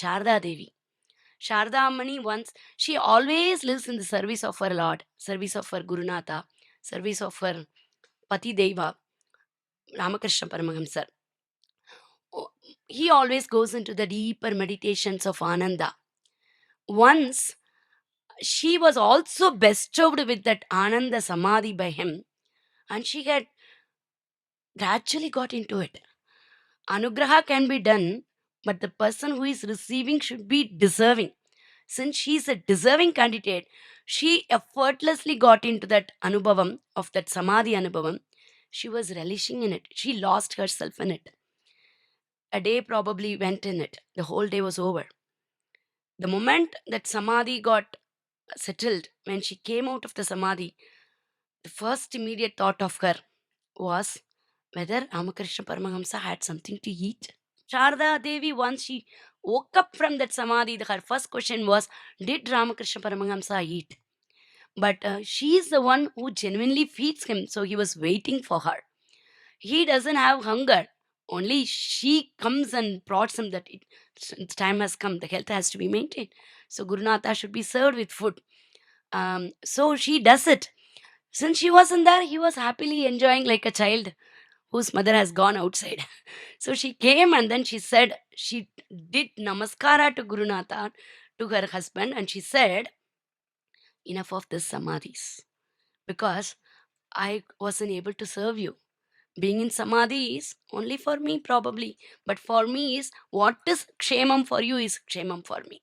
Sharada Devi. Sharada Ammani once, she always lives in the service of her Lord, service of her Gurunatha, service of her Pati Deva, Ramakrishna Paramahamsa. Oh, he always goes into the deeper meditations of Ananda. Once, she was also bestowed with that Ananda Samadhi by him, and she had gradually got into it. Anugraha can be done, but the person who is receiving should be deserving. Since she is a deserving candidate, she effortlessly got into that anubhavam of that Samadhi anubhavam. She was relishing in it. She lost herself in it. A day probably went in it. The whole day was over. The moment that Samadhi got settled, when she came out of the Samadhi, the first immediate thought of her was whether Ramakrishna Paramahamsa had something to eat. Sharada Devi, once she woke up from that Samadhi, her first question was, did Ramakrishna Paramahamsa eat? But she is the one who genuinely feeds him, so he was waiting for her. He doesn't have hunger. Only she comes and prods him that its time has come, the health has to be maintained. So Gurunatha should be served with food. So she does it. Since she wasn't there, he was happily enjoying like a child whose mother has gone outside. So she came and then she said, she did namaskara to Gurunatha, to her husband, and she said, enough of this samadhis, because I wasn't able to serve you. Being in samadhi is only for me probably, but for me is what is kshemam for you is kshemam for me.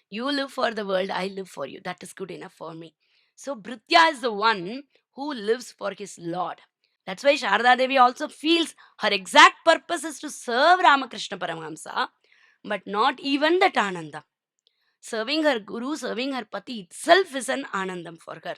You live for the world, I live for you. That is good enough for me. So Bhritya is the one who lives for his Lord. That's why Sharada Devi also feels her exact purpose is to serve Ramakrishna Paramahamsa, but not even that Ananda. Serving her Guru, serving her Pati itself is an Anandam for her.